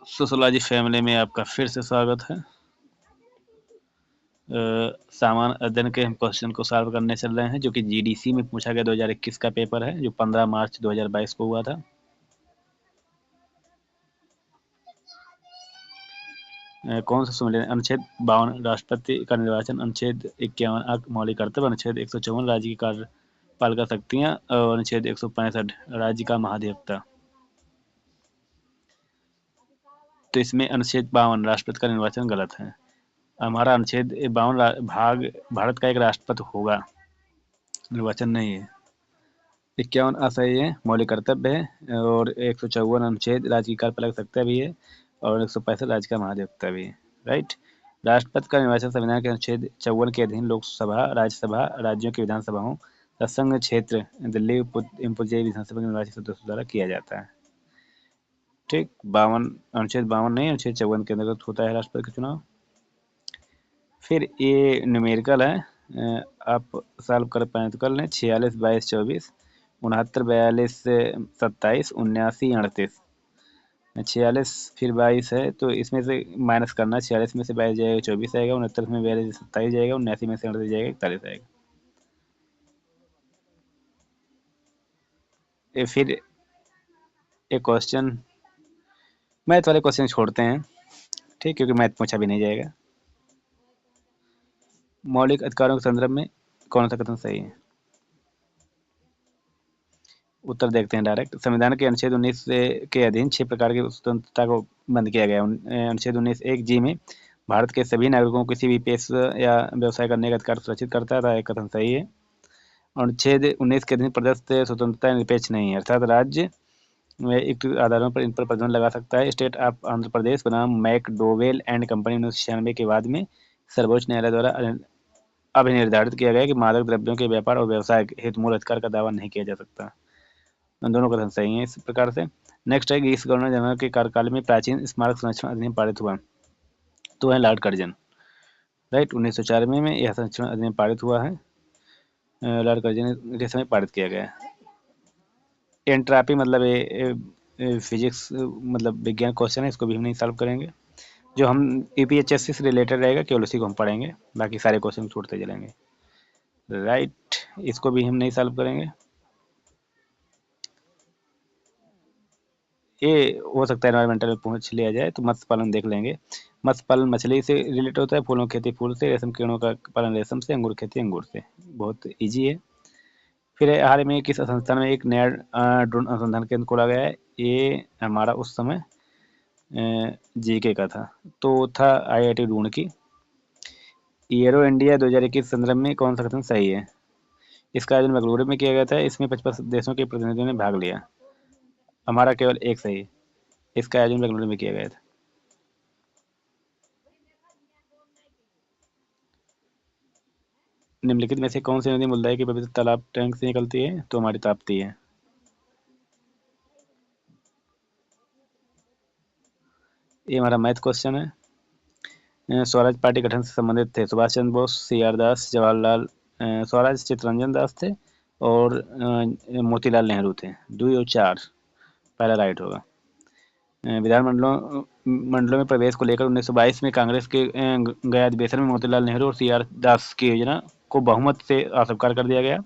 Sociology family में आपका फिर से स्वागत है। सामान्य अध्ययन के हम क्वेश्चन को सॉल्व करने चल रहे हैं, जो कि जीडीसी में पूछा गया 2021 का पेपर है, जो 15 मार्च 2022 को हुआ था। कौन सा सुन लें? अनुच्छेद 52 राष्ट्रपति का निर्वाचन, अनुच्छेद 51 मौलिक कर्तव्य, अनुच्छेद 154 राज्य की कार्यपालिका शक्तियां और अनुच्छेद 165 राज्य का महाधिवक्ता। तो इसमें अनुच्छेद 52 राष्ट्रपति का निर्वाचन गलत है। हमारा अनुच्छेद 52 भाग भारत का एक राष्ट्रपति होगा, निर्वाचन नहीं है। 51 असही है, मौलिक कर्तव्य है, और 154 अनुच्छेद राज्य की कार्यपालिका शक्तियां भी है, और 165 राज्य का महाधिवक्ता भी है। राइट। राष्ट्रपति का निर्वाचन संविधान के अनुच्छेद 54 के अधीन लोकसभा, राज्यसभा, राज्यों की विधानसभाओं, संघ क्षेत्र दिल्ली पुदुचेरी विधानसभा के निर्वाचित सदस्यों द्वारा किया जाता है। ठीक, 52 अनुच्छेद 52 नहीं, अनुच्छेद 54 के अंतर्गत होता है राष्ट्रपति का चुनाव। फिर ये न्यूमेरिकल है, आप सॉल्व कर पाए तो कर लें। 46 22 24, 69 42 27, 79 38। 46 फिर 22 है, तो इसमें से माइनस करना। 46 में से 22 जाएगा 24 आएगा, 69 में 42 27 जाएगा, 79 में से 38 जाएगा 41 आएगा। फिर एक क्वेश्चन, मैथ वाले क्वेश्चन छोड़ते हैं, ठीक, क्योंकि मैथ पूछा भी नहीं जाएगा। मौलिक अधिकारों के संदर्भ में कौन सा कथन सही है? उत्तर देखते हैं डायरेक्ट। संविधान के अनुच्छेद 19 के अधीन 6 प्रकार की स्वतंत्रता को बंद किया गया। अनुच्छेद 19(1) जी में भारत के सभी नागरिकों को किसी भी पेशा या व्यवसाय करने का अधिकार सुरक्षित करता है, एक कथन सही है। अनुच्छेद 19 के अधीन प्रदत्त स्वतंत्रता निरपेक्ष नहीं है, अर्थात राज्य एक आधारों पर इन पर प्रतिबंध लगा सकता है। स्टेट ऑफ आंध्र प्रदेश बनाम मैकडोवेल एंड कंपनी 1996 के बाद में सर्वोच्च न्यायालय द्वारा अभिनिर्धारित किया गया कि मादक द्रव्यों के व्यापार और व्यवसाय हेतु मूल अधिकार का दावा नहीं किया जा सकता। दोनों कथन सही हैं इस प्रकार से। नेक्स्ट है कि इस गवर्नर जनरल के कार्यकाल में प्राचीन स्मारक संरक्षण अधिनियम पारित हुआ, तो है लॉर्ड कर्जन। राइट, 1994 में यह संरक्षण अधिनियम पारित हुआ है, लॉर्ड कर्जन के समय पारित किया गया है। एंट्रापी मतलब फिजिक्स मतलब विज्ञान क्वेश्चन है, इसको भी हम नहीं सॉल्व करेंगे। जो हम यूपीएचएससी से रिलेटेड रहेगा केवल उसी को हम पढ़ेंगे, बाकी सारे क्वेश्चन छोड़ते चलेंगे। राइट, इसको भी हम नहीं सॉल्व करेंगे। ये हो सकता है एनवायरमेंटल में पूछ लिया जाए, तो मत्स्य पालन देख लेंगे। मत्स्य पालन मछली से रिलेटेड होता है, फूलों की खेती फूल से, रेशम कीड़ों का पालन रेशम से, अंगूर खेती अंगूर से। बहुत इजी है। फिर हाल में किस संस्थान में एक नया ड्रोन अनुसंधान केंद्र खोला गया है? ये हमारा उस समय जीके का था, तो था आईआईटी रुड़की। एरो इंडिया 2021 संदर्भ में कौन सा कथन सही है? इसका आयोजन बेंगलुरु में किया गया था, इसमें 55 देशों के प्रतिनिधियों ने भाग लिया। हमारा केवल एक सही है, इसका आयोजन बेंगलुरु में किया गया था। निम्नलिखित में से कौन सी नदी मुल्ताई के पवित्र तालाब टैंक से निकलती है? तो हमारी ताप्ती है। ये हमारा मैथ क्वेश्चन है। स्वराज पार्टी गठन से संबंधित थे सुभाष चंद्र बोस, सीआर दास, जवाहरलाल स्वराज चित्तरंजन दास थे, और मोतीलाल नेहरू थे। 2 और 4 पहला राइट होगा। मंडलों में प्रवेश को लेकर 1922 में कांग्रेस के गया अधिवेशन में मोतीलाल नेहरू और सीआर दास की योजना को बहुमत से अस्वीकार कर दिया गया।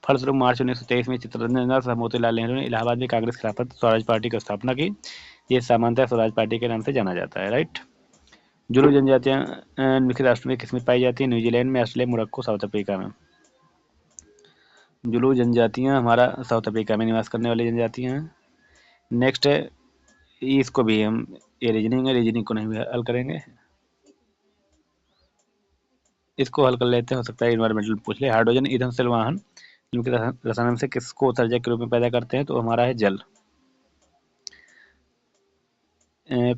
फलस्वरूप मार्च 1923 में चित्तरंजन दास और मोतीलाल नेहरू ने इलाहाबाद में कांग्रेस खिलाफत स्वराज पार्टी की स्थापना की। ये सामान्यतः स्वराज पार्टी के नाम से जाना जाता है। राइट। जुलू जनजातियां निम्नलिखित राष्ट्र में किसमें पाई जाती है? न्यूजीलैंड में, ऑस्ट्रेलिया, मोरक्को, साउथ अफ्रीका में। जुलू जनजातियां हमारा साउथ अफ्रीका में निवास करने वाली जनजातियां हैं। नेक्स्ट है, इसको भी हम, ये रीजनिंग है, रीजनिंग को नहीं भी हल करेंगे, इसको हल कर लेते हैं। हो सकता है इन्वायरमेंटल पूछ ले। हाइड्रोजन ईंधन वाहन निम्नलिखित रसायन से किसको उत्सर्जक के रूप में पैदा करते हैं? तो हमारा है जल।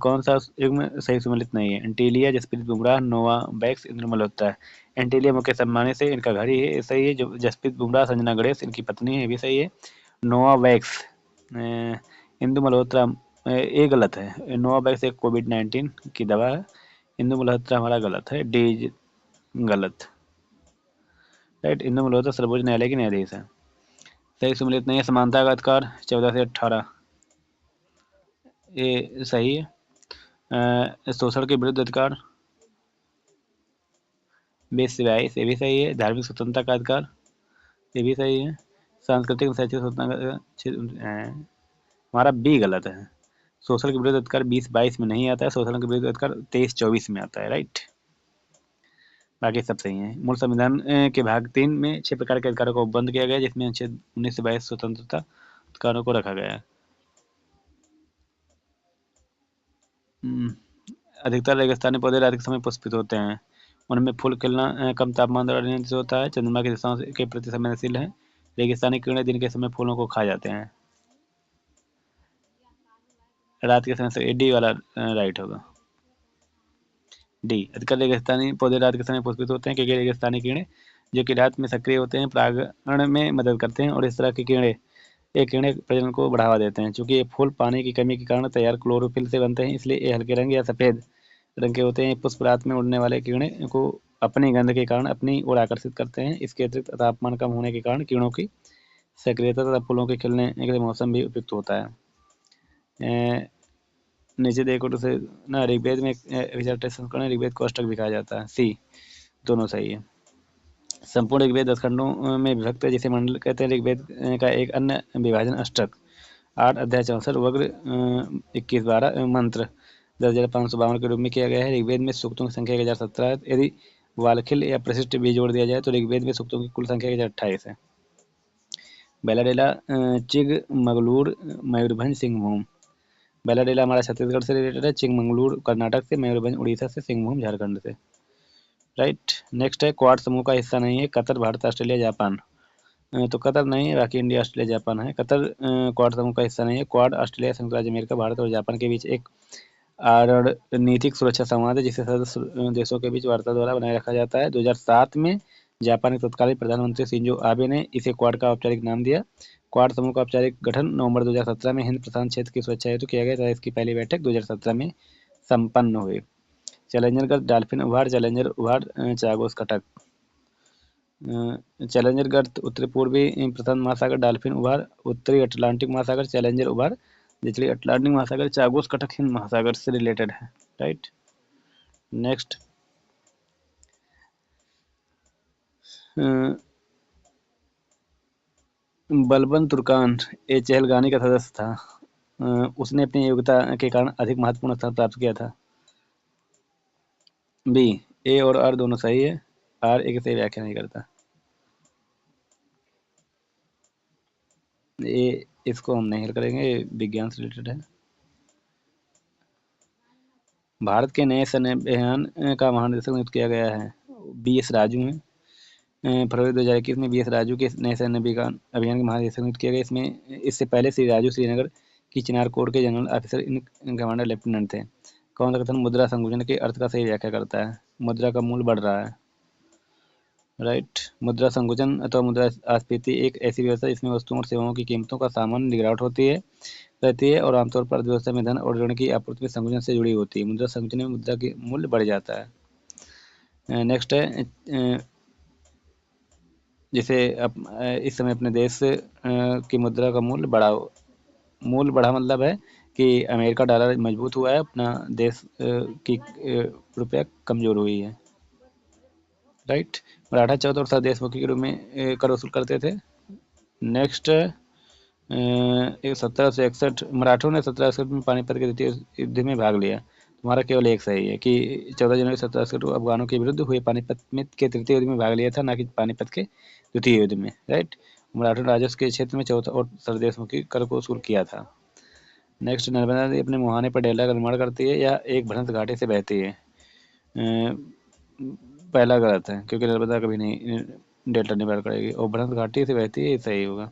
कौन सा युग्म सही सम्मिलित नहीं है? एंटीलिया, जसप्रीत बुमराह, नोवा बैक्स, इंद्र मल्होत्रा। एंटीलिया मुकेश अंबानी से इनका घर ही है, सही है। जो जसप्रीत बुमराह संजना गणेश इनकी पत्नी है, ये भी सही है। नोवा बैक्स इंदु मल्होत्रा ये गलत है। नोवा बैक्स एक कोविड-19 की दवा है, इंदु मल्होत्रा हमारा गलत है, डी गलत। राइट, इंदु मल्होत्रा सर्वोच्च न्यायालय की न्यायाधीश है। सही सम्मिलित नहीं है। समानता का अधिकार 14 से 18, ये सही है। शोषण के विरुद्ध अधिकार 20 से 22, ये भी सही है। धार्मिक स्वतंत्रता का अधिकार, ये भी सही है। सांस्कृतिक शैक्षिक स्वतंत्रता हमारा बी गलत है। शोषण के विरुद्ध अधिकार 20-22 में नहीं आता है, शोषण के विरुद्ध अधिकार 23-24 में आता है, राइट। बाकी सब सही है। मूल संविधान के भाग 3 में 6 प्रकार के अधिकारों को बंद किया गया, जिसमें अनुच्छेद 19 से 22 स्वतंत्रता अधिकारों को रखा गया है। अधिकतर रेगिस्तानी पौधे रात के समय पुष्पित होते हैं। उनमें फूल खिलना कम तापमान द्वारा नियंत्रित होता है, चंद्रमा की दिशाओं के प्रति संवेदनशील है। रेगिस्तानी कीड़े दिन के समय फूलों को खा जाते हैं। रात के समय से डी वाला राइट होगा। डी, अधिकतर रेगिस्तानी पौधे रात के समय पुष्पित होते हैं क्योंकि रेगिस्तानी कीड़े जो कि रात में सक्रिय होते हैं परागण में मदद करते हैं, और इस तरह के कीड़े प्रजनन को बढ़ावा देते हैं। चूंकि ये फूल पानी की कमी के कारण तैयार क्लोरोफिल से बनते हैं, इसलिए ये हल्के रंग या सफेद रंग के होते हैं। पुष्प रात में उड़ने वाले कीड़े को अपनी गंध के कारण अपनी ओर आकर्षित करते हैं। इसके अतिरिक्त तापमान कम होने के कारण कीड़ों की सक्रियता तथा फूलों के खिलने के लिए मौसम भी उपयुक्त होता है। नीचे देखो तो से ना ऋग्वेद में ऋग्वेद को अष्टक भी कहा जाता है। सी दोनों सही है। संपूर्ण ऋग्वेद 10 खंडों में विभक्त है, जिसे मंडल कहते हैं। ऋग्वेद का एक अन्य विभाजन अष्टक 8 अध्याय 64 वग्र 21-12 मंत्र 10,552 के रूप में किया गया है। ऋग्वेद में सूक्तों की संख्या 1017 है। यदि वालखिल या प्रशिष्ट भी जोड़ दिया जाए तो ऋग्वेद में सूक्तों की कुल संख्या 1028 है। बैलाडेला चिकमगलूर मयूरभंज सिंहभूम। बैलाडेला हमारा छत्तीसगढ़ से रिलेटेड है, चिकमगलूर कर्नाटक से, मयूरभंज उड़ीसा से, सिंहभूम झारखंड से, राइट। नेक्स्ट है क्वाड समूह का हिस्सा नहीं है कतर, भारत, ऑस्ट्रेलिया, जापान। तो कतर नहीं है, बाकी इंडिया, ऑस्ट्रेलिया, जापान है। कतर क्वाड समूह का हिस्सा नहीं है। क्वाड ऑस्ट्रेलिया, संयुक्त राज्य अमेरिका, भारत और जापान के बीच एक रणनीतिक सुरक्षा संवाद है, जिसे सदस्य देशों के बीच वार्ता द्वारा बनाए रखा जाता है। 2007 में जापान के तत्कालीन प्रधानमंत्री शिंजो आबे ने इसे क्वाड का औपचारिक नाम दिया। क्वाड समूह का औपचारिक गठन नवंबर 2017 में हिंद प्रशांत क्षेत्र की सुरक्षा हेतु किया गया था। इसकी पहली बैठक 2017 में संपन्न हुई। चैलेंजर गर्द डाल्फिन उभार, चैलेंजर उभार चागोस कटक। चैलेंजर गर्द उत्तरी पूर्वी प्रशांत महासागर, डाल्फिन उभार उत्तरी अटलांटिक महासागर, चैलेंजर उभार निचली अटलांटिक महासागर, चागोस कटक हिंद महासागर से रिलेटेड है, राइट। नेक्स्ट बलबन तुर्कान ए चहलगानी का सदस्य था। उसने अपनी योग्यता के कारण अधिक महत्वपूर्ण स्थान प्राप्त किया था। बी, ए और आर दोनों सही है। आर एक सही व्याख्या नहीं करता। ये इसको हम नहीं हल करेंगे, ये विज्ञान से रिलेटेड है। भारत के नए सैन्य अभियान का महानिदेशक नियुक्त किया गया है। बी.एस. राजू हैं। फरवरी 2021 में बी.एस. राजू के नए सैन्य अभियान के महानिदेशक नियुक्त किया गया। इसमें इससे पहले श्री राजू श्रीनगर की चिनार कोर के general officer in commander lieutenant थे। कौन सा कथन मुद्रा संकुचन के अर्थ का सही व्याख्या करता है? मुद्रा का मूल्य बढ़ रहा है, राइट। मुद्रा संकुचन अथवा मुद्रास्फीति एक ऐसी व्यवस्था जिसमें वस्तुओं और सेवाओं की कीमतों का सामान्य गिरावट होती है रहती है और आमतौर पर अर्थव्यवस्था में धन और ऋण की आपूर्ति में संकुचन से जुड़ी होती है। मुद्रा संकुचन में मुद्रा की मूल्य बढ़ जाता है। नेक्स्ट है जिसे इस समय अपने देश की मुद्रा का मूल्य बढ़ा मतलब है कि अमेरिका डॉलर मजबूत हुआ है, अपना देश की रुपया कमजोर हुई है, राइट। मराठा चौथ और देशमुखी के रूप में कर वसूल करते थे। नेक्स्ट 1761 मराठों ने 1761 में पानीपत के द्वितीय युद्ध में भाग लिया। तुम्हारा केवल एक सही है कि 14 जनवरी 1761 को अफगानों के विरुद्ध हुए पानीपत में के तृतीय युद्ध में भाग लिया था, ना कि पानीपत के द्वितीय युद्ध में, राइट। मराठों ने राजस्व के क्षेत्र में चौथा और सरदेशमुखी कर को वसूल किया था। नेक्स्ट नर्मदा नदी अपने मुहाने पर डेल्टा का निर्माण करती है या एक भ्रंश घाटी से बहती है? पहला गलत है क्योंकि नर्मदा कभी नहीं डेल्टा निर्माण करेगी और भ्रंश घाटी से बहती है, ये सही होगा।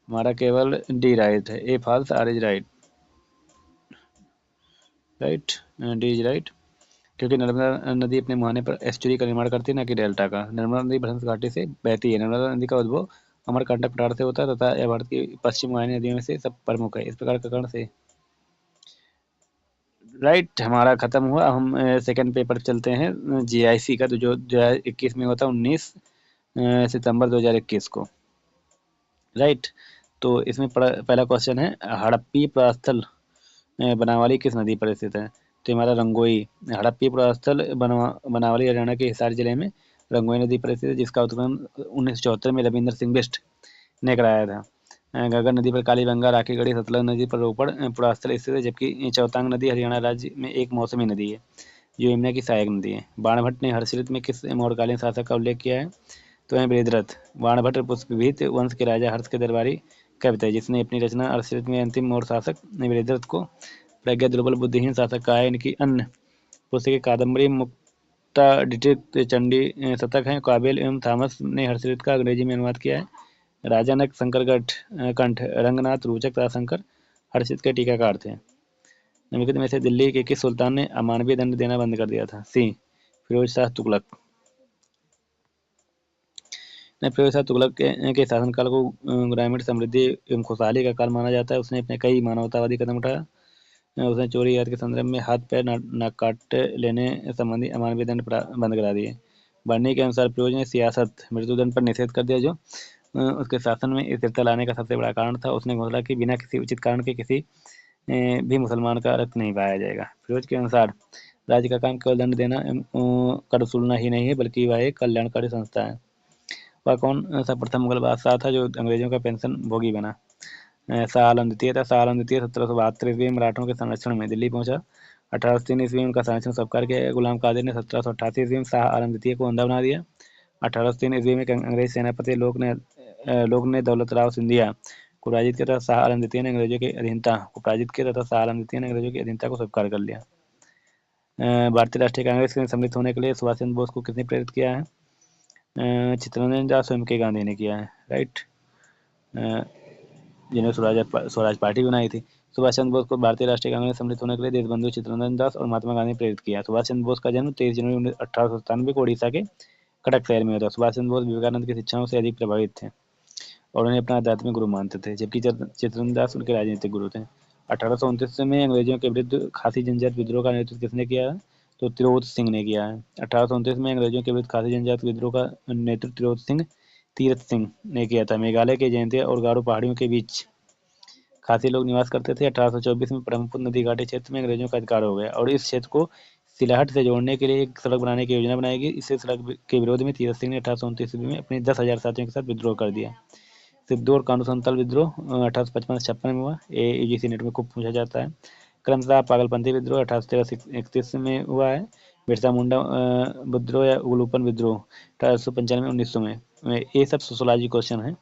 हमारा केवल डी राइट है, A false, R is right, right, D is right. क्योंकि नर्मदा नदी अपने मुहाने पर एस्चुरी का निर्माण करती है, ना कि डेल्टा का। नर्मदा नदी भ्रंश घाटी से बहती है। नर्मदा नदी का उद्भव अमरकंटक पठार से होता है तथा यह भारत की पश्चिम वाहिनी नदियों में से सब प्रमुख है। इस प्रकार का कारण से राइट हमारा खत्म हुआ। हम सेकंड पेपर चलते हैं जीआईसी का, तो जो 2021 में होता है 19 सितंबर 2021 को, राइट। तो इसमें पहला क्वेश्चन है हड़प्पी प्रस्थल बनावली किस नदी पर स्थित है? तो हमारा रंगोई हड़प्पी पुरास्थल बनावली हरियाणा के हिसार जिले में रंगोई नदी पर स्थित है, जिसका उत्खनन 1974 में रविंद्र सिंह बिष्ट ने कराया था। घग्गर नदी पर कालीबंगा, राखीगढ़ी, सतलज नदी पर रोपड़ पुरास्थल स्थित है, जबकि चौतांग नदी हरियाणा राज्य में एक मौसमी नदी है जो यमुना की सहायक नदी है। बाणभट्ट ने हर्षित में किस मौर्यकालीन शासक का उल्लेख किया है? तो है बृहद्रथ। बाणभट्ट पुष्पभीत वंश के राजा हर्ष के दरबारी कवि थे, जिसने अपनी रचना हर्षित में अंतिम मौर्य शासक बृहद्रथ को प्रज्ञा दुर्बल बुद्धिहीन शासक कहा है। इनकी अन्य पुस्तकें कादम्बरी, मुक्तादित्य, चंडी शतक हैं। काबिल एवं थॉमस ने हर्षित का अंग्रेजी में अनुवाद किया है। राजानक, शंकरगढ़ कंठ, रंगनाथ, रूचक तथा शंकर हर्षित के टीकाकार थे। निम्नलिखित में से दिल्ली के किस सुल्तान ने अमानवीय दंड देना बंद कर दिया था? सी. फिरोज शाह तुगलक ने फिरोज शाह तुगलक के शासनकाल को ग्रामीण समृद्धि एवं खुशहाली का काल माना जाता है। उसने अपने कई मानवतावादी कदम उठाया। उसने चोरी याद के संदर्भ में हाथ पैर नाक काट लेने संबंधी अमानवीय दंड बंद करा दिए। बर्नी के अनुसार फिरोज ने सियासत मृत्युदंड पर निषेध कर दिया, जो उसके शासन में स्थिरता लाने का सबसे बड़ा कारण था। उसने घोषणा की बिना किसी उचित कारण के किसी भी मुसलमान का रक्त नहीं बहाया जाएगा। फिरोज के अनुसार राज्य का काम केवल दंड देना कर वसूलना ही नहीं है, बल्कि वह एक कल्याणकारी संस्था है। वह कौन सा प्रथम मुगल बादशाह था जो अंग्रेजों का पेंशन भोगी बना? शाह आलम द्वितीय था। शाह आलम द्वितीय 1772 ईस्वी में मराठों के संरक्षण में दिल्ली पहुंचा। 1803 ईस्वी में उनका संरक्षण स्वीकार किया। गुलाम कादिर ने 1788 ईस्वी में शाह आलम द्वितीय को अंधा बना दिया। 1803 ईस्वी में अंग्रेज सेनापति लोक ने दौलत राव सिंधिया को पराजित किया तथा शाह आलम द्वितीय ने अंग्रेजों की अधीनता को पराजित किया तथा शाह आलम द्वितीय ने अंग्रेजों की अधीनता को स्वीकार कर लिया। भारतीय राष्ट्रीय कांग्रेस में सम्मिलित होने के लिए सुभाष चंद्र बोस को किसने प्रेरित किया है? चित्तरंजन दास स्वयं के गांधी ने किया है, राइट, जिन्हें स्वराज पार्टी बनाई थी। सुभाष चंद्र बोस को भारतीय राष्ट्रीय कांग्रेस में सम्मिलित होने के लिए देशबंधु चित्तरंजन दास और महात्मा गांधी ने प्रेरित किया। सुभाष चंद्र बोस का जन्म 23 जनवरी 1897 को उड़ीसा के कटक शहर में हुआ था। सुभाष चंद्र बोस विवेकानंद की शिक्षाओं से अधिक प्रभावित थे और उन्हें अपना आध्यात्मिक गुरु मानते थे, जबकि चित्तरंजन दास उनके राजनीतिक गुरु थे। 1829 में अंग्रेजों के विरुद्ध खासी जनजात विद्रोह का नेतृत्व किसने किया है? तो तिरोध सिंह ने किया है। 1829 में अंग्रेजों के विरुद्ध खासी जनजात विद्रोह का नेतृत्व तीरथ सिंह ने किया था। मेघालय के जयंतिया और गारो पहाड़ियों के बीच खासी लोग निवास करते थे। 1824 में ब्रह्मपुत्र नदी घाटी क्षेत्र में अंग्रेजों का अधिकार हो गया और इस क्षेत्र को सिलाहट से जोड़ने के लिए एक सड़क बनाने की योजना बनाई गई। इस सड़क के विरोध में तीरथ सिंह ने 1829 ईस्वी में अपने 10,000 साथियों के साथ विद्रोह कर दिया। सिद्धू और कानू संथाल विद्रोह 1855-56 में हुआ। ये यूजीसी नेट में खूब पूछा जाता है। क्रमशः पागलपंथी विद्रोह 1831 में हुआ है। बिरसा मुंडा विद्रोह या उलूपन विद्रोह 1895-1900 में। ये सब सोशोलॉजी क्वेश्चन है।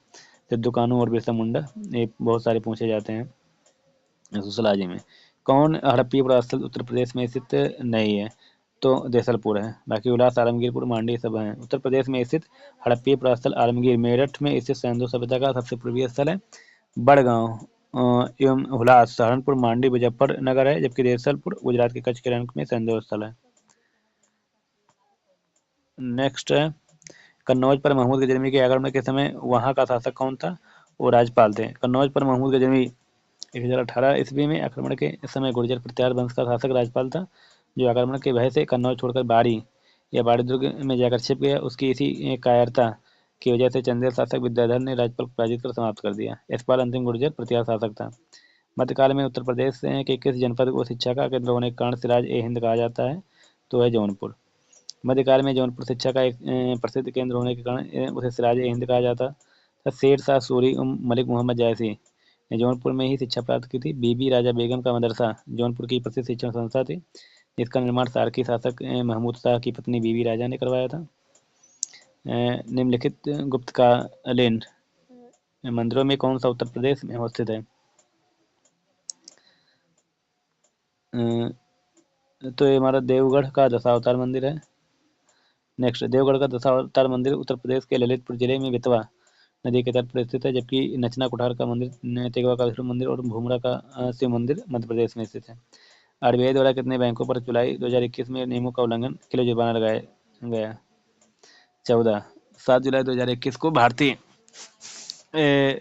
सिद्धू कानू और बिरसा मुंडा ये बहुत सारे पूछे जाते हैं सोशोलॉजी में। कौन हड़प्पी पुरास्थल उत्तर प्रदेश में स्थित नहीं है? तो देसलपुर है। बाकी उल्लास, आलमगीरपुर, मांडी सब हैं। उत्तर प्रदेश में स्थित हड़प्पी पुरास्थल आलमगीर मेरठ में स्थित सिंधु सभ्यता का सबसे पूर्वीय स्थल है। बड़गांव एवं हुलास सहारनपुर, मांडी मुजफ्फरनगर है, जबकि देसलपुर गुजरात के कच्छ के रण में सिंधु स्थल है। नेक्स्ट है कन्नौज पर महमूद गजनवी के आक्रमण के समय वहां का शासक कौन था? वो राजपाल थे। कन्नौज पर महमूद गजनवी 1018 ईस्वी में आक्रमण के समय गुर्जर प्रत्यार वंश का शासक राजपाल था, जो आक्रमण के भय से कन्नौज छोड़कर बाड़ी या बाड़ी दुर्ग में जाकर छिप गया। उसकी इसी कायरता की वजह से चंदेल शासक विद्याधर ने राजपाल को पराजित कर समाप्त कर दिया। यशपाल अंतिम गुर्जर प्रत्यार शासक था। मध्यकाल में उत्तर प्रदेश के किस जनपद को शिक्षा का केंद्र होने के कारण सिराज ए हिंद कहा जाता है? तो है जौनपुर। मध्यकाल में जौनपुर शिक्षा का एक प्रसिद्ध केंद्र होने के कारण उसे सिराज ए हिंद कहा जाता था। शेर शाह सूरी मलिक मोहम्मद जायसी ने जौनपुर में ही शिक्षा प्राप्त की थी। बीबी राजा बेगम का मदरसा जौनपुर की प्रसिद्ध शिक्षण संस्था थी, जिसका निर्माण सारकी शासक महमूद शाह की पत्नी बीबी राजा ने करवाया था। निम्नलिखित गुप्तकालीन मंदिरों में कौन सा उत्तर प्रदेश में अवस्थित है? तो ये हमारा देवगढ़ का दशावतार मंदिर है। नेक्स्ट, देवगढ़ का दशावतार मंदिर उत्तर प्रदेश के ललितपुर जिले में बेतवा नदी के तट पर स्थित है, जबकि नचना कुठार का मंदिर, तेगवा का विष्णु मंदिर और भूमरा का शिव मंदिर मध्य प्रदेश में स्थित है। आरबीआई द्वारा कितने बैंकों पर जुलाई 2021 में नियमों का उल्लंघन के लिए जुर्माना लगाया गया? 14। 7 जुलाई 2021 को भारतीय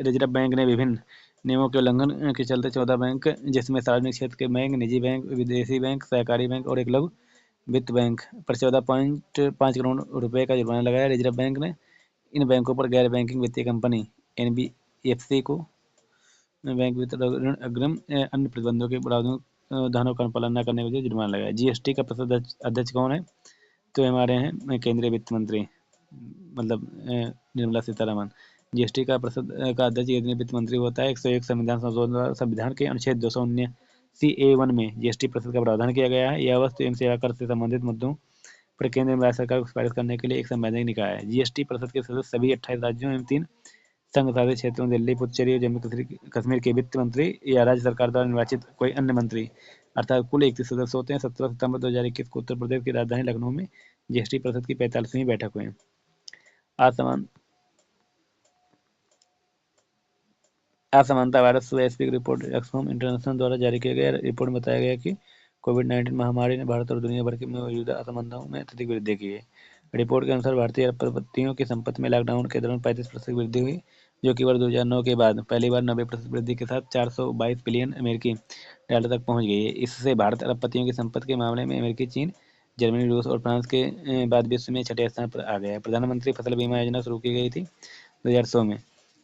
रिजर्व बैंक ने विभिन्न नियमों के उल्लंघन के चलते 14 बैंक, जिसमें सार्वजनिक क्षेत्र के बैंक, निजी बैंक, विदेशी बैंक, सहकारी बैंक और एक लघु वित्त बैंक पर 14.5 करोड़ रुपए का जुर्माना लगाया। रिजर्व बैंक ने इन बैंकों पर गैर बैंकिंग वित्तीय कंपनी एनबीएफसी को बैंक वित्त ऋण अग्रिम अन्य प्रतिबंधों के प्रावधानों प्रावधानों का पालन न करने के लिए जुर्माना लगाया। जीएसटी का प्रसिद्ध अध्यक्ष कौन है? तो हमारे हैं केंद्रीय वित्त मंत्री, मतलब निर्मला सीतारमन। जीएसटी का प्रसिद्ध का अध्यक्ष केंद्रीय वित्त मंत्री होता है। 101 संविधान संशोधन द्वारा संविधान के अनुच्छेद 279 C(a)(1) में जीएसटी परिषद का प्रावधान किया गया है। यह वस्तु एवं सेवा कर से संबंधित मुद्दों पर केंद्र एवं राज्य सरकार को सिफारिश करने के लिए एक संवैधानिक निकाय है। जीएसटी परिषद के सदस्य सभी 28 राज्यों एवं 3 संघ शासित क्षेत्रों दिल्ली, पुडुचेरी और जम्मू कश्मीर के वित्त मंत्री या राज्य सरकार द्वारा निर्वाचित कोई अन्य मंत्री, अर्थात कुल 31 सदस्य होते हैं। 17 सितंबर 2021 को उत्तर प्रदेश की राजधानी लखनऊ में जीएसटी परिषद की 45वीं बैठक हुई। असमानता वायरस वैश्विक रिपोर्ट ऑक्सफैम इंटरनेशनल द्वारा जारी किया गया रिपोर्ट में बताया गया कि कोविड-19 महामारी ने भारत और दुनिया भर की मौजूदा असमानताओं में अत्यधिक वृद्धि की है। रिपोर्ट के अनुसार भारतीय अरबपतियों की संपत्ति में लॉकडाउन के दौरान 35% वृद्धि हुई, जो कि वर्ष 2009 के बाद पहली बार 90% वृद्धि के साथ 422 बिलियन अमेरिकी डॉलर तक पहुंच गई है। इससे भारत अरबपतियों की संपत्ति के मामले में अमेरिकी, चीन, जर्मनी, रूस और फ्रांस के बाद विश्व में छठे स्थान पर आ गया है। प्रधानमंत्री फसल बीमा योजना शुरू की गई थी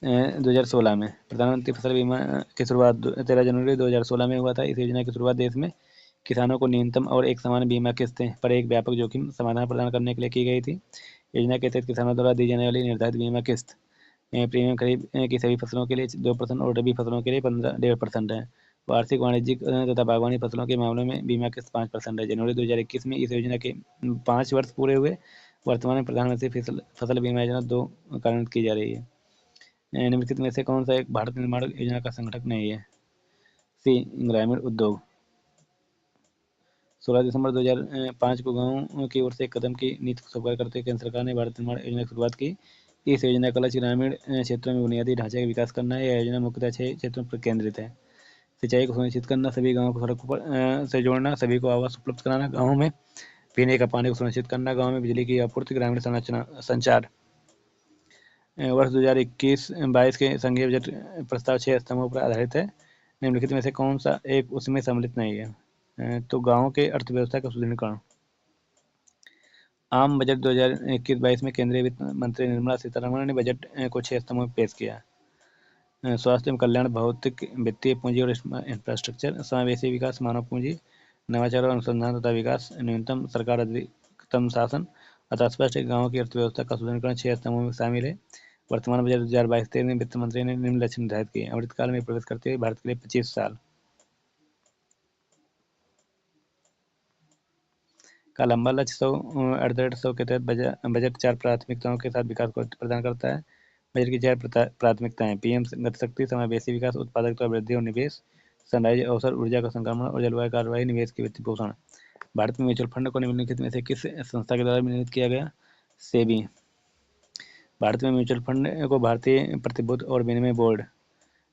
2016 में। प्रधानमंत्री फसल बीमा की शुरुआत 13 जनवरी 2016 में हुआ था। इस योजना की शुरुआत देश में किसानों को न्यूनतम और एक समान बीमा किस्त पर एक व्यापक जोखिम समाधान प्रदान करने के लिए की गई थी। योजना के तहत किसानों द्वारा दी जाने वाली निर्धारित बीमा किस्त प्रीमियम खरीफ की सभी फसलों के लिए 2% और रबी फसलों के लिए 1.5% है। वार्षिक, वाणिज्यिक तथा बागवानी फसलों के मामलों में बीमा किस्त 5% है। जनवरी 2021 में इस योजना के 5 वर्ष पूरे हुए। वर्तमान में प्रधानमंत्री फसल बीमा योजना 2 कार्यान्वित की जा रही है। निम्नलिखित में से कौन सा एक भारत निर्माण योजना का संगठक नहीं है? सी, ग्रामीण उद्योग। 16 दिसंबर 2005 को गाँव की ओर से एक कदम की नीति को स्वीकार करते हुए केंद्र सरकार ने भारत निर्माण योजना की शुरुआत की। इस योजना का लक्ष्य ग्रामीण क्षेत्रों में बुनियादी ढांचे का विकास करना है। यह योजना मुख्यतः 6 क्षेत्रों पर केंद्रित है। सिंचाई को सुनिश्चित करना, सभी गाँवों को सड़कों पर से जोड़ना, सभी को आवास उपलब्ध कराना, गाँव में पीने का पानी को सुनिश्चित करना, गाँव में बिजली की आपूर्ति, ग्रामीण संचार। वर्ष 2021-22 के संघीय बजट प्रस्ताव 6 स्तंभों पर आधारित है। निम्नलिखित में से कौन सा एक उसमें सम्मिलित नहीं है? तो गाँव के अर्थव्यवस्था का सुदृढ़ीकरण। आम बजट 2021-22 में केंद्रीय वित्त मंत्री निर्मला सीतारमण ने बजट को 6 स्तंभों में पेश किया। स्वास्थ्य एवं कल्याण, भौतिक वित्तीय पूंजी और इंफ्रास्ट्रक्चर, समावेशी विकास, मानव पूंजी, नवाचार और अनुसंधान तथा विकास, न्यूनतम सरकार, अधिकतम शासन। अतः स्पष्ट है कि गाँव की अर्थव्यवस्था का सुदृढ़ीकरण 6 स्तंभों में शामिल है। वर्तमान बजट 2022-23 में वित्त मंत्री ने निम्न लक्ष्य निर्धारित किए। अमृतकाल में प्रवेश करते हुए भारत के लिए 25 साल का लंबा लक्ष्य 100 के तहत बजट 4 प्राथमिकताओं के साथ विकास को प्रदान करता है। बजट की 4 प्राथमिकताएं: पीएम गतिशक्ति, समावेशी विकास, उत्पादकता वृद्धि और निवेश, सनराइज अवसर, ऊर्जा का संक्रमण और जलवायु कार्रवाई, निवेश की वित्त पोषण। भारत में म्यूचुअल फंड को निम्नलिखित में से किस संस्था के द्वारा विनियमित किया गया? सेबी। भारत में म्यूचुअल फंड को भारतीय प्रतिभूति और विनिमय board,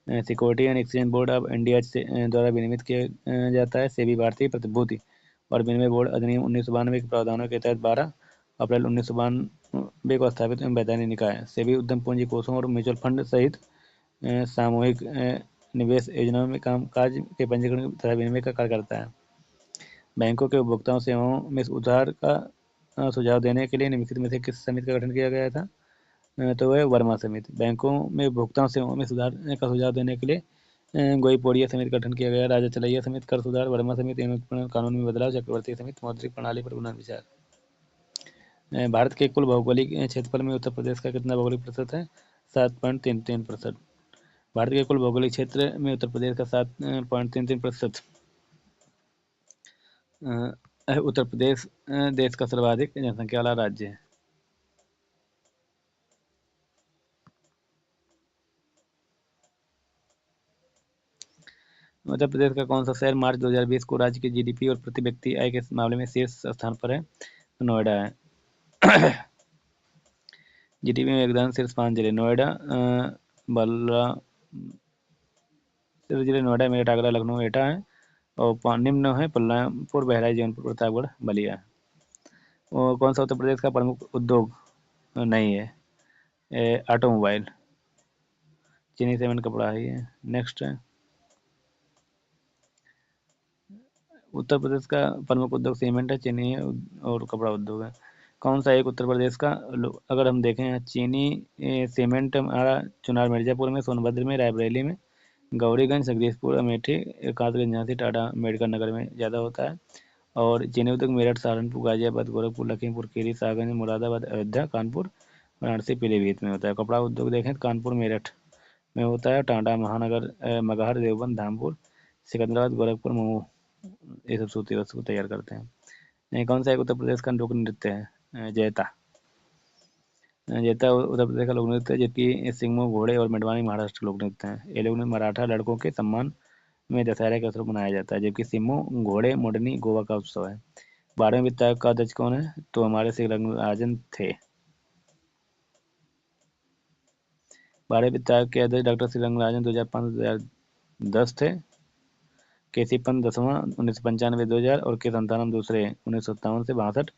security and exchange board of India द्वारा विनियमित किया जाता है। सेबी भारतीय प्रतिभूति और विनिमय बोर्ड अधिनियम 1992 के प्रावधानों के तहत 12 अप्रैल 1992 को स्थापित वैधानिक निकाय है। सेबी उद्यम पूंजी कोषों और म्यूचुअल फंड सहित सामूहिक निवेश योजनाओं में कामकाज के पंजीकरण तथा विनिमय का कार्य करता है। बैंकों के उपभोक्ताओं सेवाओं में सुधार का सुझाव देने के लिए निम्नलिखित में से किस समिति का गठन किया गया था? तो वह वर्मा समिति। बैंकों में उपभोक्ताओं सेवाओं में सुधार का सुझाव देने के लिए गोईपोड़िया समिति का गठन किया गया। राजा चलैया समिति, कर सुधार, वर्मा समिति, कानून में बदलाव, चक्रवर्ती समिति, मौद्रिक प्रणाली पर पुनर्विचार। भारत के कुल भौगोलिक क्षेत्रफल में उत्तर प्रदेश का कितना भौगोलिक प्रतिशत है? 7.33%। भारत के कुल भौगोलिक क्षेत्र में उत्तर प्रदेश का 7.33%। उत्तर प्रदेश देश का सर्वाधिक जनसंख्या वाला राज्य है। मध्य प्रदेश का कौन सा शहर मार्च 2020 को राज्य की जीडीपी और प्रति व्यक्ति आय के मामले में शीर्ष स्थान पर है? नोएडा है। जीडीपी में योगदान शीर्ष 5 जिले: नोएडा, जिले नोएडा, मेरठ, आगरा, लखनऊ, एटा है। और निम्न है बलरामपुर, बहराइच, जौनपुर, प्रतापगढ़, बलिया। और कौन सा उत्तर प्रदेश का प्रमुख उद्योग नहीं है? ऑटोमोबाइल, चीनी, सीमेंट, कपड़ा ही है। नेक्स्ट है, उत्तर प्रदेश का प्रमुख उद्योग सीमेंट है, चीनी है और कपड़ा उद्योग है। कौन सा एक उत्तर प्रदेश का, अगर हम देखें चीनी सीमेंट हमारा चुनार, मिर्जापुर में, सोनभद्र में, रायबरेली में, गौरीगंज, जगदीशपुर, अमेठी, कासगंज, झांसी, टाटा अम्बेडकर नगर में ज़्यादा होता है। और चीनी उद्योग मेरठ, सहारनपुर, गाजियाबाद, गोरखपुर, लखीमपुर खीरी, साहगंज, मुरादाबाद, अयोध्या, कानपुर, वाराणसी, पीलीभीत में होता है। कपड़ा उद्योग देखें तो कानपुर, मेरठ में होता है। टाटा, महानगर, मगहर, देवबंद, धामपुर, सिकंदराबाद, गोरखपुर, मऊ, ये सब सूती वस्तु को तैयार करते हैं। कौन सा एक उत्तर प्रदेश का लोक नृत्य है? जैता। जैता उत्तर प्रदेश का लोक नृत्य है, जबकि सिंगमो, घोड़े और मडवानी महाराष्ट्र के लोक नृत्य हैं। ये लोक नृत्य मराठा लड़कों के सम्मान में दशहरे के अवसर पर मनाया जाता है, जबकि सिम्मो, घोड़े, मोडनी गोवा का उत्सव है। 12वें वित्त आयोग का अध्यक्ष कौन है? तो हमारे श्री रंगराजन थे। 12वें वित्त आयोग के अध्यक्ष डॉक्टर श्री रंगराजन 2005-2010 थे। केसी पंत 10वां 1995-2000 और के संतानम दूसरे 1957 से 62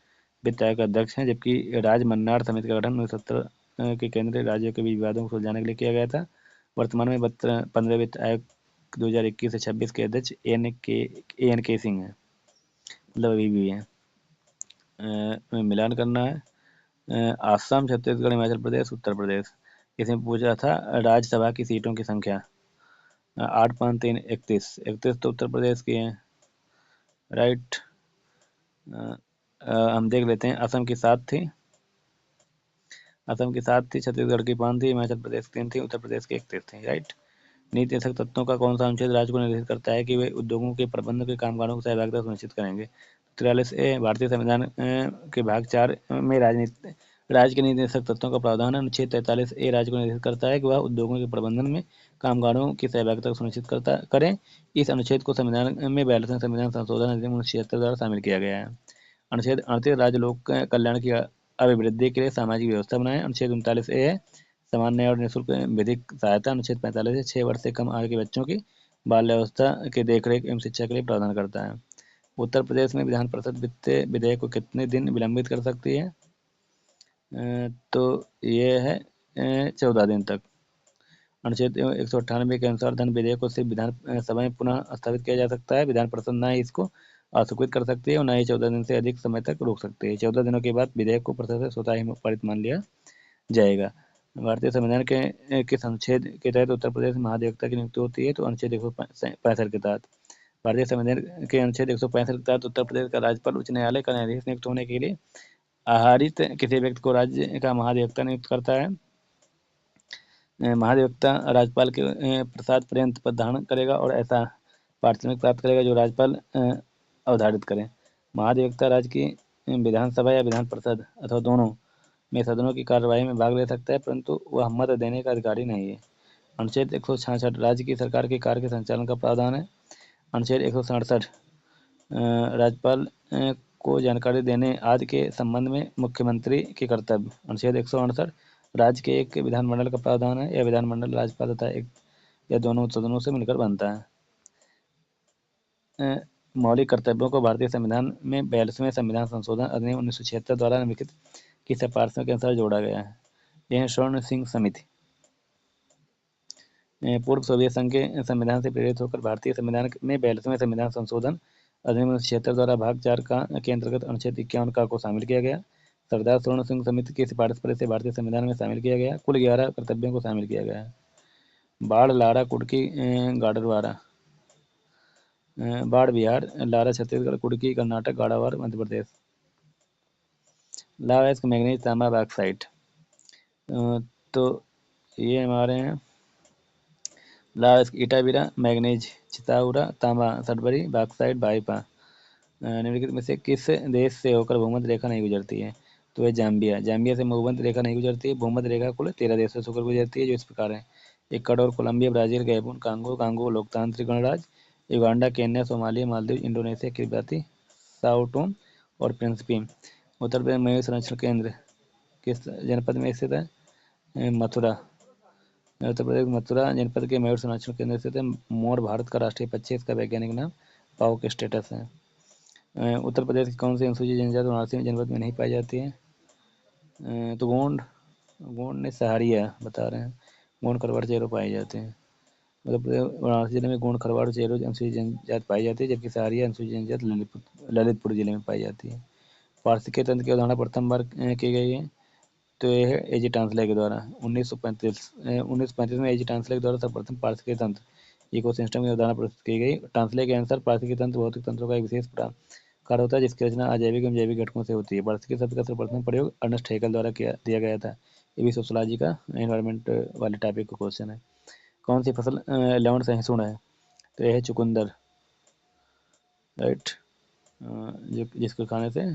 वित्त आयोग के अध्यक्ष हैं, जबकि राज मन्नार समिति का गठन 1970 के केंद्रीय राज्यों के बीच विवादों को सुलझाने के लिए किया गया था। वर्तमान में 15वें वित्त आयोग 2021 से 26 के अध्यक्ष एन के सिंह हैं, मतलब अभी भी हैं। मिलान करना है। आसाम, छत्तीसगढ़, हिमाचल प्रदेश, उत्तर प्रदेश। इसमें पूछा था राज्यसभा की सीटों की संख्या। 8, 5, 3, 31। 31 तो उत्तर प्रदेश की है, राइट। हम देख लेते हैं। असम की 7 थी, छत्तीसगढ़ की 5 थी, हिमाचल प्रदेश की 3 थी, उत्तर प्रदेश की 31 थी, राइट। नीति निदेशक तत्वों का कौन सा अनुच्छेद राज्य को निर्देशित करता है कि वे उद्योगों के प्रबंधन के कामगारों की सहभागिता सुनिश्चित करेंगे? 43A भारतीय संविधान के भाग 4 में राज्य के नीति निदेशक तत्वों का प्रावधान है। अनुच्छेद 43A राज्य को निर्देशित करता है कि वह उद्योगों के प्रबंधन में कामगारों की सहभागिता को सुनिश्चित करें। इस अनुच्छेद को संविधान में 42वें संविधान संशोधन अधिनियम 1976 द्वारा शामिल किया गया है। अनुच्छेद 38 राज्य लोक कल्याण की अभिवृद्धि के लिए सामाजिक व्यवस्था बनाए। अनुच्छेद 39A है सामान्य और निःशुल्क विधिक सहायता। अनुच्छेद 45 है 6 वर्ष से कम आयु के बच्चों की बाल्यावस्था के देखरेख एवं शिक्षा के लिए प्रावधान करता है। उत्तर प्रदेश में विधान परिषद वित्त विधेयक को कितने दिन विलंबित कर सकती है? तो ये है 14 दिन तक। अनुच्छेद 198 के अनुसार धन विधेयक को सिर्फ विधान सभा में पुनः स्थापित किया जा सकता है। विधान परिषद न ही इसको अस्वीकृत कर सकती है और न ही 14 दिन से अधिक समय तक रोक सकती है। 14 दिनों के बाद विधेयक को परिषद से स्वतः ही पारित मान लिया जाएगा। भारतीय संविधान के किस अनुच्छेद के तहत उत्तर प्रदेश में महाधिवक्ता की नियुक्ति होती है? तो अनुच्छेद 165 के तहत। भारतीय संविधान के अनुच्छेद 165 के तहत उत्तर प्रदेश का राज्यपाल उच्च न्यायालय का न्यायाधीश नियुक्त होने के लिए आहरित किसी व्यक्ति को राज्य का महाधिवक्ता नियुक्त करता है। महाधिवक्ता राज्यपाल के प्रसाद पर्यंत पद धारण करेगा और ऐसा पारिश्रमिक प्राप्त करेगा जो राज्यपाल अवधारित करे। महाधिवक्ता राज्य की विधानसभा या विधान परिषद अथवा दोनों में सदनों की कार्यवाही में भाग ले सकता है, परंतु वह मत देने का अधिकारी नहीं है। अनुच्छेद 166 राज्य की सरकार के कार्य के संचालन का प्रावधान है। अनुच्छेद 167 राज्यपाल को जानकारी देने आदि के संबंध में मुख्यमंत्री के कर्तव्य। अनुच्छेद 168 राज्य के एक विधानमंडल का प्रावधान है। यह विधानमंडल राज्यपाल तथा एक या दोनों सदनों से मिलकर बनता है। मौलिक कर्तव्यों को भारतीय संविधान में 42वें संविधान संशोधन अधिनियम 1976 द्वारा निम्नलिखित की सिफारिशों के अनुसार जोड़ा गया है। यह स्वर्ण सिंह समिति। पूर्व सोवियत संघ के संविधान से प्रेरित होकर भारतीय संविधान में 42वें संविधान संशोधन अधिनियम 1976 द्वारा भाग 4 के अंतर्गत अनुच्छेद 51 का को शामिल किया गया। सरदार स्वर्ण सिंह समिति की सिफारिश पर इसे भारतीय संविधान में शामिल किया गया। कुल 11 कर्तव्यों को शामिल किया गया है। बाढ़, लारा, कुटकी, गाडरवारा। बाढ़ बिहार, लारा छत्तीसगढ़, कुटकी कर्नाटक, गाड़ावार मध्य प्रदेश। लावा मैग्नीज, तांबा, बॉक्साइट। तो ये हमारे हैं लावा इटाबिरा, मैग्नीज चिताउरा, तांबा सडबरी, बॉक्साइट बाइपा। निम्नलिखित में से किस देश से होकर भूमध्य रेखा नहीं गुजरती है? तो ये जाम्बिया से भूमध्य रेखा नहीं गुजरती है। भूमध्य रेखा कुल 13 देशों से होकर गुजरती है, जो इस प्रकार है: Ecuador, Colombia, Brazil, Gabon, Congo लोकतांत्रिक गणराज्य, Uganda, Kenya, Somalia, Maldives, Indonesia, Kiribati, Sao Tome और प्रिंसिपी। उत्तर प्रदेश मयूर संरक्षण केंद्र किस जनपद में स्थित है? मथुरा। उत्तर प्रदेश मथुरा जनपद के मयूर संरक्षण केंद्र स्थित है। मोर भारत का राष्ट्रीय पक्षी है। इसका वैज्ञानिक नाम पाउक स्टेटस है। उत्तर प्रदेश की कौन सी अनुसूचित जनजाति वाराणसी जनपद में नहीं पाई जाती है? तो गोंड ने सहारिया बता रहे हैं। गोंड, खरवाड़, चेरो पाए जाते हैं। उत्तर प्रदेश वाराणसी जिले में गोंड, खरवाड़, चेरो अनुसूचित जनजाति पाई जाती है, जबकि सहारिया अनुसूचित जनजाति ललितपुर जिले में पाई जाती है। फारसी के तंत्र की अवधारणा प्रथम बार की गई है, तो यह है एजी टांसले के द्वारा 1935 में एजी टांसले के द्वारा सर्वप्रथम पारसी के तंत्र इकोसिस्टम की अवधारणा प्रस्तुत की गई। ट्रांसले के अनुसार पारिस्थितिकी तंत्र भौतिक तंत्रों का एक विशेष प्रकार होता है जिसकी रचना अजैविक एवं जैविक घटकों से होती है। पारिस्थितिकी शब्द का सर्वप्रथम प्रयोग अर्नस्ट हैकेल द्वारा दिया गया था। ये भी सोशलॉजी का एनवायरमेंट वाले टॉपिक का क्वेश्चन है। कौन सी फसल लवण सहिष्णु है? तो यह है चुकंदर, राइट, जो जिसको खाने से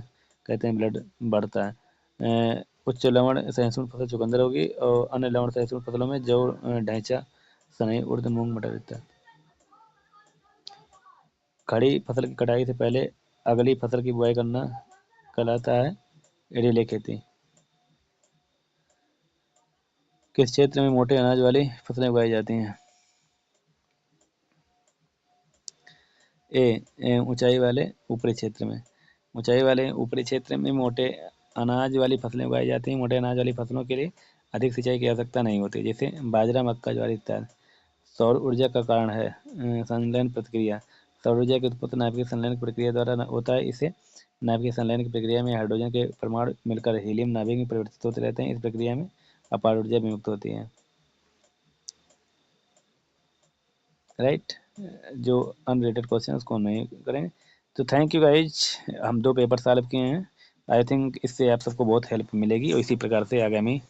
कहते हैं ब्लड बढ़ता है। उच्च लवण सहिष्णु फसल चुकंदर होगी और अन्य लवण सहिष्णु फसलों में जौ, ढैंचा, सनई, उड़द, मूंग, मटर इत्यादि। खड़ी फसल की कटाई से पहले अगली फसल की बुआई करना कहलाता है रिले खेती। किस क्षेत्र में मोटे अनाज वाली फसलें उगाई जाती हैं? ऊंचाई वाले ऊपरी क्षेत्र में। ऊंचाई वाले ऊपरी क्षेत्र में मोटे अनाज वाली फसलें उगाई जाती हैं। मोटे अनाज वाली फसलों के लिए अधिक सिंचाई की आवश्यकता नहीं होती, जैसे बाजरा, मक्का, ज्वार इत्यादि। सौर ऊर्जा का कारण है संलयन प्रक्रिया। सौर ऊर्जा की उत्पत्ति नाभिकीय संलयन प्रक्रिया द्वारा होता है। इसे नाभिकीय संलयन की प्रक्रिया में हाइड्रोजन के परमाणु मिलकर हीलियम नाभिक में परिवर्तित होते रहते हैं। इस प्रक्रिया में अपार ऊर्जा विमुक्त होती है, राइट। जो अनरिलेटेड क्वेश्चन उसको नहीं करेंगे। तो थैंक यू गाइज, हम 2 पेपर सॉल्व किए हैं। आई थिंक इससे आप सबको बहुत हेल्प मिलेगी और इसी प्रकार से आगामी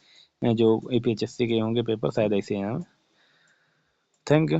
जो यूपीएससी के होंगे पेपर शायद ऐसे हैं। Thank you.